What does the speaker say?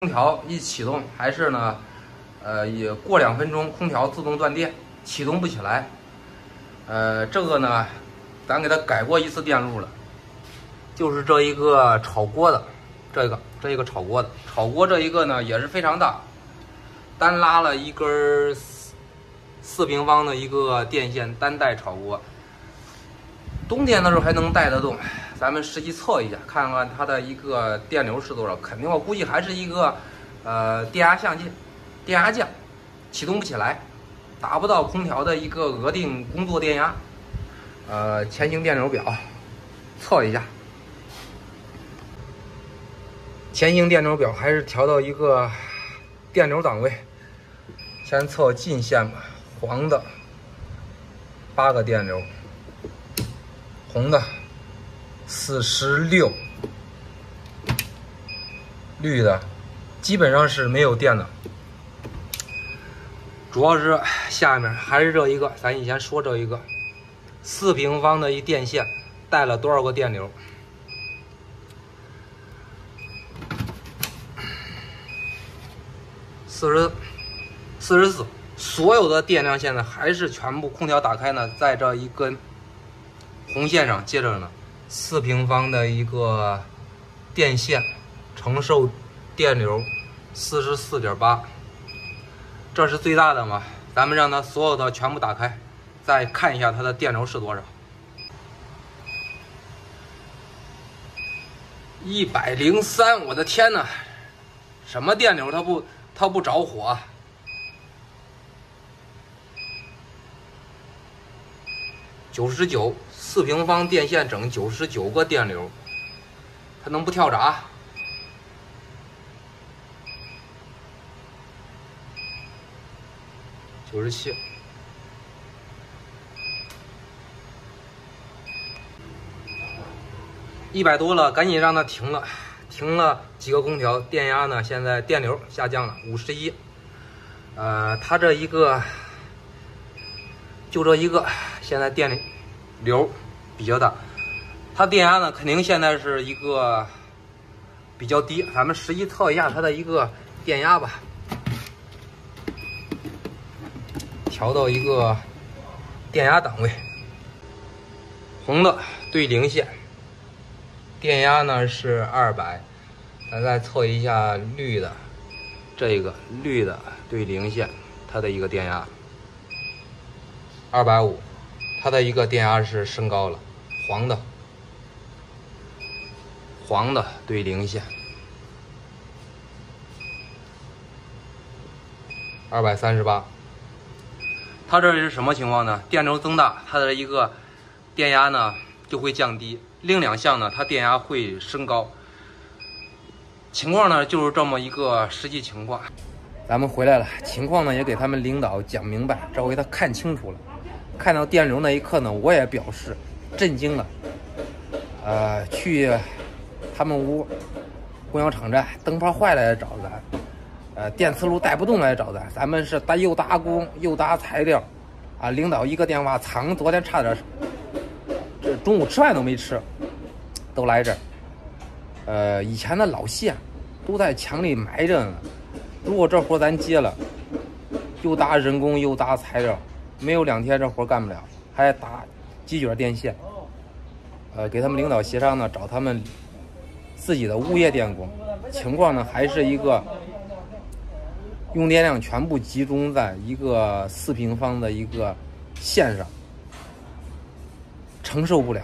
空调一启动，还是呢，也过2分钟，空调自动断电，启动不起来。这个呢，咱给它改过一次电路了，就是这一个炒锅的，这一个炒锅的，炒锅这一个呢也是非常大，单拉了一根4平方的一个电线，单带炒锅。冬天的时候还能带得动。咱们实际测一下，看看它的一个电流是多少。肯定我估计还是一个电压降，启动不起来，达不到空调的一个额定工作电压。前行电流表测一下，前行电流表还是调到一个电流档位。先测进线吧，黄的8个电流，红的46，绿的基本上是没有电的。主要是下面还是这一个，咱以前说这一个4平方的一电线带了多少个电流？44，所有的电量现在还是全部空调打开呢，在这一根红线上接着呢。4平方的一个电线承受电流44.8，这是最大的嘛？咱们让它所有的全部打开，再看一下它的电流是多少。103，我的天哪！什么电流？它不着火。99。4平方电线整99个电流，它能不跳闸？97，100多了，赶紧让它停了。停了几个空调，电压呢？现在电流下降了51。它这一个就这一个，现在电流比较大，它电压呢肯定现在是一个比较低。咱们实际测一下它的一个电压吧，调到一个电压档位，红的对零线，电压呢是200。咱再测一下绿的，这个绿的对零线，它的一个电压250。它的一个电压是升高了。黄的对零线238。它这是什么情况呢？电流增大，它的一个电压呢就会降低，另2项呢它电压会升高。情况呢就是这么一个实际情况。咱们回来了，情况呢也给他们领导讲明白，这回他看清楚了。看到电流那一刻呢，我也表示震惊了。去他们屋供氧场站，灯泡坏了来找咱，电磁炉带不动来找咱。咱们是又搭工又搭材料，领导一个电话，昨天差点这中午吃饭都没吃，都来这儿。以前的老线都在墙里埋着呢。如果这活咱接了，又搭人工又搭材料，没有2天这活干不了，还打几卷电线。给他们领导协商呢，找他们自己的物业电工。情况呢还是一个用电量全部集中在一个4平方的一个线上，承受不了。